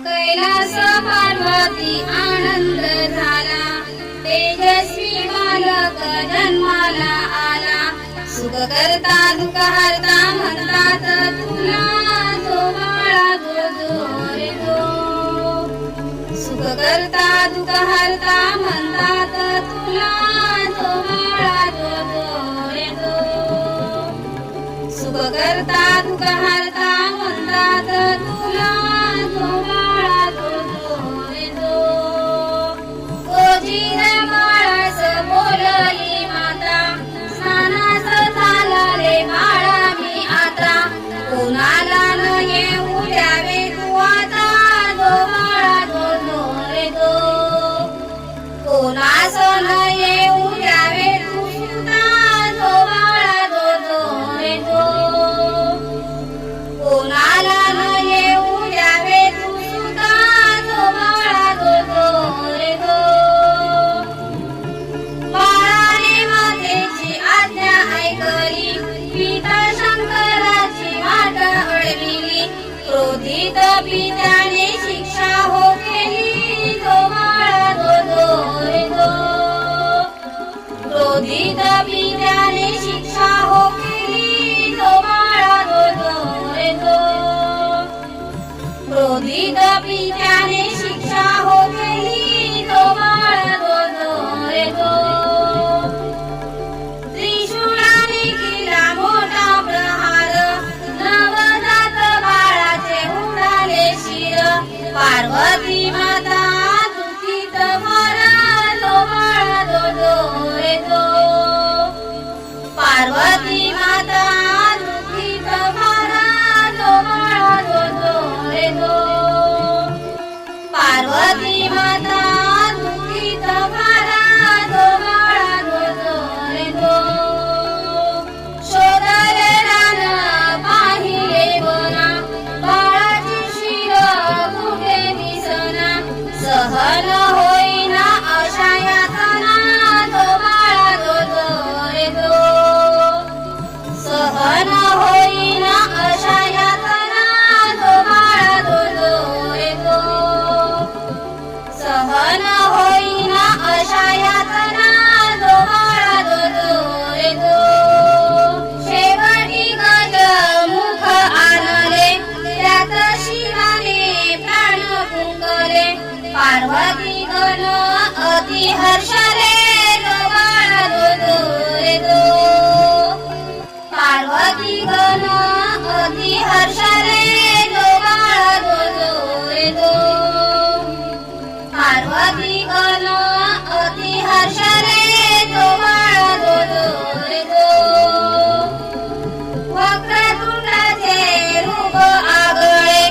कैलास पार्वती आनंद झाला, तेजस्वी बालक जन्माला आला. सुख करता दुःख हरता म्हणतात तुला, जो बाळा जो रे जो. सुख करता दुःख हरता म्हणतात तुला, जो बाळा जो रे जो. सुख करता दुःख हरता म्हणतात तुला, जो बाळा जो रे जो. गोजीर बाळास बोलली माता, स्नानास झाला रे बाळा मी आता. कोणाला न येऊ द्यावे तू आता, जो बाळा जो रे जो. कोणास न येऊ द्यावे तू सुद्धा, जो बाळा जो रे जो. कोणाला न येऊ द्यावे तू सुद्धा, जो बाळा जो रे जो. बाळाने मातेची आज्ञा ऐकली, पिता शंकराची वाट अडविली. क्रोधित पित्याने शिक्षा हो केली, जो बाळा जो रे जो. क्रोधित पित्याने शिक्षा हो केली, जो बाळा जो रे जो. क्रोधित पित्याने शिक्षा हो केली, जो बाळा जो रे जो. त्रिशूळाने केला मोठा प्रहार, नवजात बाळाचे उडाले शिर. पार्वती माता दुःखीत फार, जो बाळा जो रे जो. पार्वती माता दुःखीत फार, जो बाळा जो रे जो. पार्वती माता दुःखीत फार, जो बाळा जो रे जो. शोधले रान पाहिले बना, बाळाची शिर कुठे दिसना. सहन होईना अशा यातना, जो बाळा जो रे जो. सहन होईना अशा यातना, जो बाळा जो रे जो. सहन होईना अशा यातना, जो बाळा जो रे जो. शेवटी गज मुख आणले, त्यात शिवाने प्राण फुंकले. पार्वती गण अति हर्षले, जो बाळा जो रे जो. पार्वती गण अति हर्षले, जो बाळा जो रे जो. पार्वती गण अति हर्षले, जो बाळा जो रे जो. वक्रतुंडाचे रूप आगळे,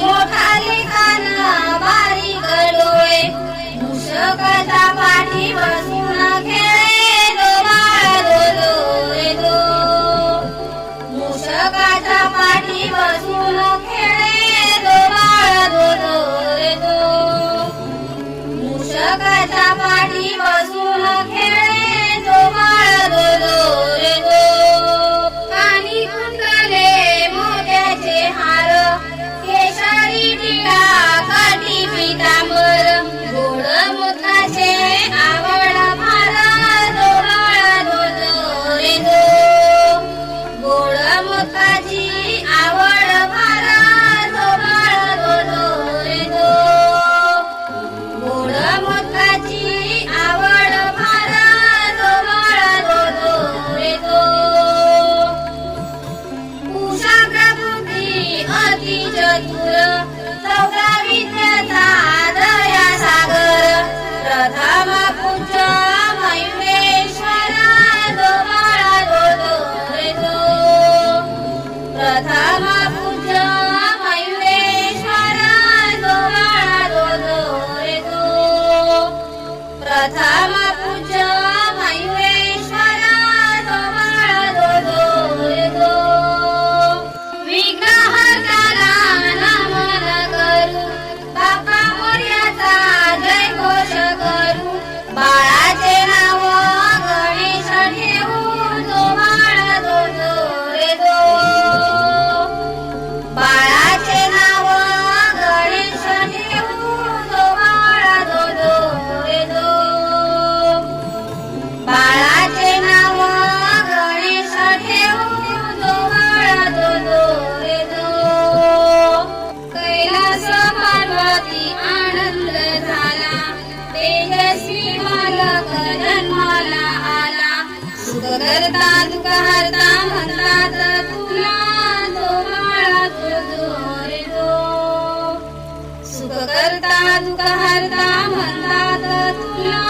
मोठाले कान बारीक डोळे. मूषकाच्या पाठी बसून खेळे, जो बाळा जो रे जो. मूषकाच्या पाठी बसून हस पार्वती आनंद झाला तेजस्वी बालक जन्माला आला सुख करता दुःख हरता म्हणतात तुला तो बाळा तो रे तो सुख करता दुःख हरता म्हणतात तुला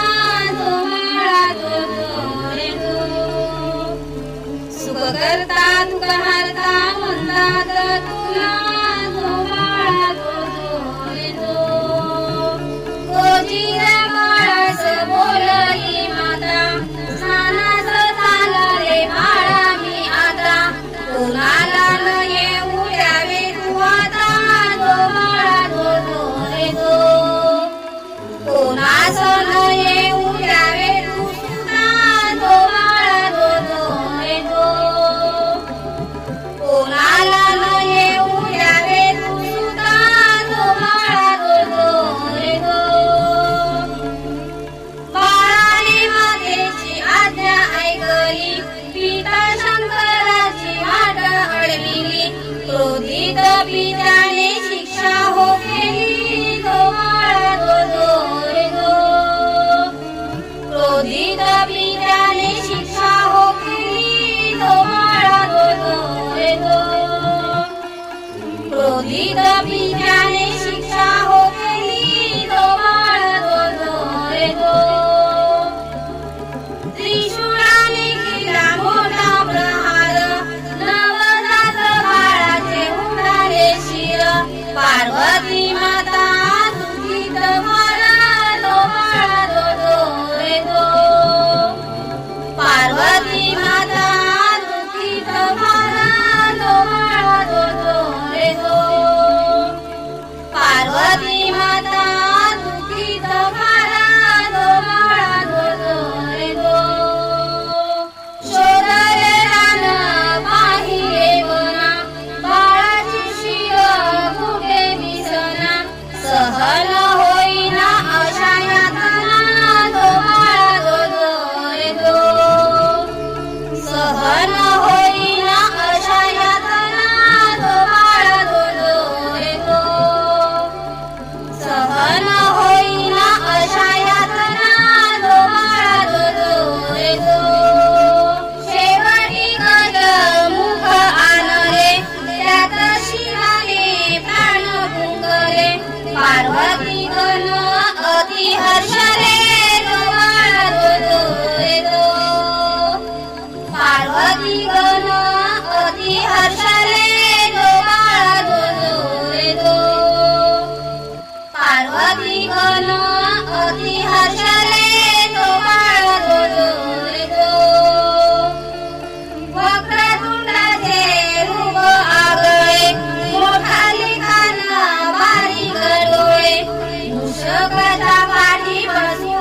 तो बाळा तो रे तो सुख करता दुःख हरता म्हणतात तुला तो बाळा तो रे तो गोजीरा बाळास बोलली माता स्नानास झाला रे बाळा मी आता कोणाला न येऊ द्यावे तू आता तो बाळा तो रे तो कोणास न येऊ द्यावे तू सुद्धा तो बाळा तो रे तो कोणाला न येऊ द्यावे तू सुद्धा तो बाळा तो रे तो बाळाने मातेची आज्ञा ऐकली पिता शंकराची वाट अडविली क्रोधित पित्याने शिक्षा हो केली तो बाळा तो रे तो क्रोधित पित्याने शिक्षा हो केली तो बाळा तो रे तो क्रोधित पित्याने शिक्षा हो केली तो बाळा तो रे तो त्रिशूळाने केला मोठा प्रहार नवजात बाळाचे उडाले शिर पार्वती माता दुखीत व्हाला तो बाळा तो रे तो पार्वती माता दुखीत व्हाला तो बाळा तो रे तो पार्वती माता दुखीत व्हाला तो बाळा तो रे तो शोधले रान पाहिले वना बाळाची शिर कुठे दिसना सहन होईना अशा यातना तो बाळा तो रे तो सहन होईना अशा यातना तो बाळा तो रे तो सहन होईना अशा यातना तो बाळा तो रे तो शेवटी गज मुख आणले त्यात शिवाने प्राण फुंकले पार्वती गण अति हर्षले तो बाळा तो रे तो पार्वती गण अति हर्षले तो बाळा तो रे तो पार्वती गण अति हर्षले तो बाळा तो रे तो वक्रतुंडाचे रूप आगळे मोठाले कान बारीक डोळे मूषकाच्या पाठी बसून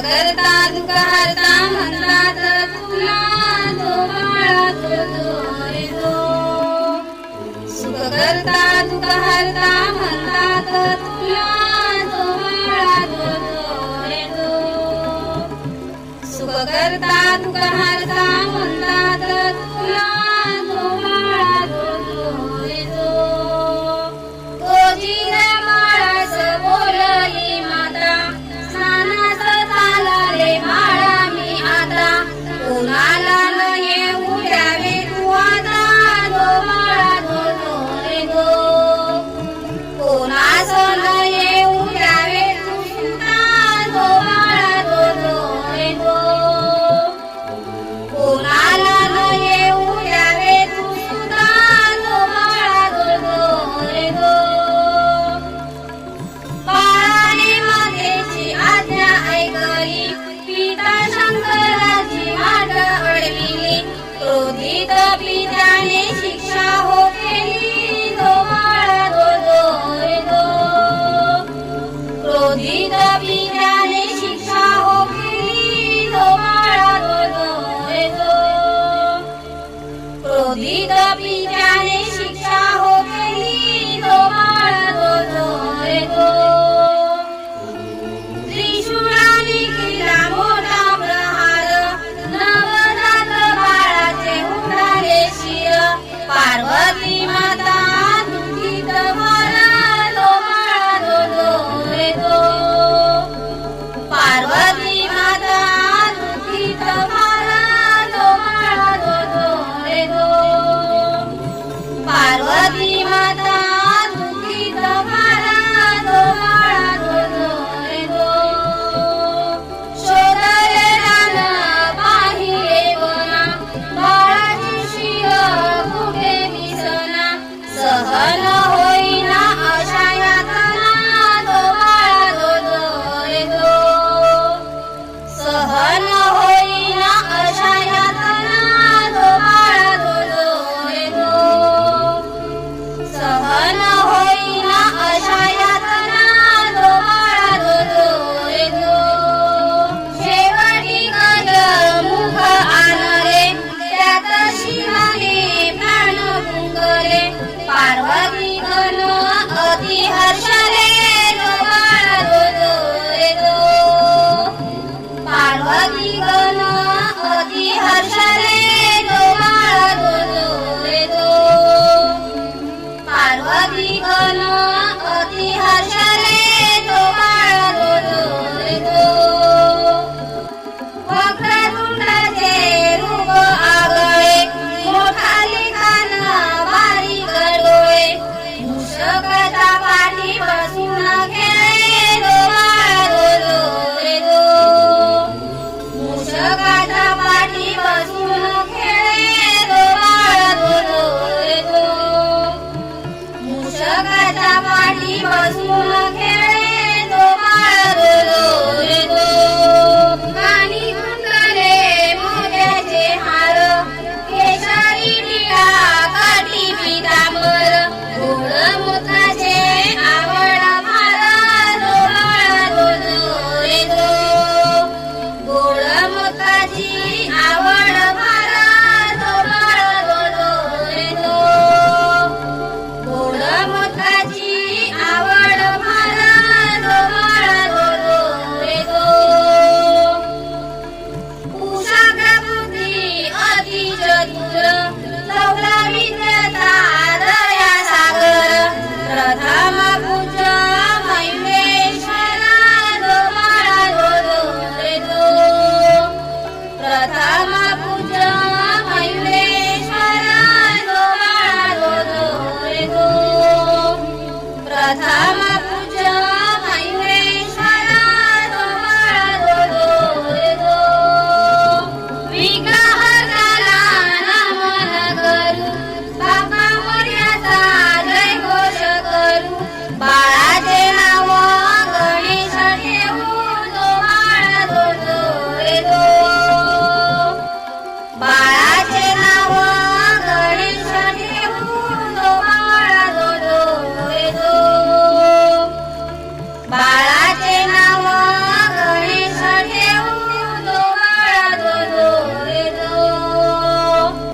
करता दुःख हरता म्हणतात तुला तो बाळा तो रे तो सुख करता दुःख हरता म्हणतात तुला तो बाळा तो रे तो सुख करता दुःख हरता म्हणतात तुला तो बाळा तो रे तो तुझी माळस बोलली माता स्नानास झाला रे बाळा मी आता कोणाला न येऊ द्यावे तू आता दो बाळा दो रे दो कोणास न येऊ द्यावे तू सुद्धा दो बाळा दो रे दो कोणाला न येऊ द्यावे तू सुद्धा दो बाळा दो रे दो बाळाने मातेची आज्ञा ऐकली पिता शंकराची वाट अडविली क्रोधित पित्याने शिक्षा हो केली दो बाळा दो रे दो क्रोधित पित्याने शिक्षा हो केली दो बाळा दो रे दो क्रोधित पित्याने शिक्षा हो केली दो बाळा दो रे दो त्रिशूळाने केला मोठा प्रहार नवजात बाळाचे उडाले शिर पार्वती माता दुःखित भरा दो बाळा दो रे दो पार्वती माता दुःखित भरा दो बाळा दो रे दो पार्वती माता दुःखित भरा दो बाळा दो रे दो शोधले रान पाहिले वना बाळाची शिर कुठे दिसना सहन होईना अशा यातना दो बाळा दो रे दो सहन होईना अशा यातना दो बाळा दो रे दो सहन होईना अशा यातना दो बाळा दो रे दो शेवटी गज मुख आणले त्यात शिवाने प्राण फुंकले पार्वती गण अति हर्षले दो बाळा दो रे दो पार्वती गण अति हर्षले दो बाळा दो रे दो पार्वती गण अति हर्षले दो बाळा दो रे दो वक्रतुंडाचे रूप आगळे मोठाले कान बारीक डोळे मूषकाच्या पाठी बसून खेळे दो बाळा दो रे दो मूषकाच्या पाठी बसून खेळे दो बाळा दो रे दो मूषकाच्या पाठी बसून खेळे दो बाळा दो रे दो कानी कुंडले मोत्याचे हार केशरी टिळा काठी पितांबर गोड मुखाचे आवड फार दो बाळा दो रे दो गोड मुखाची आवड फार दो बाळा दो रे दो गोड मुखाची आवड फार दो बाळा दो रे दो कुशाग्र बुद्धी अति चतुर लवला विद्येचा दया सागर प्रथम पूज्य महेश्वर दो बाळा दो रे दो प्रथम पूज्य महेश्वर दो बाळा दो रे दो प्रथम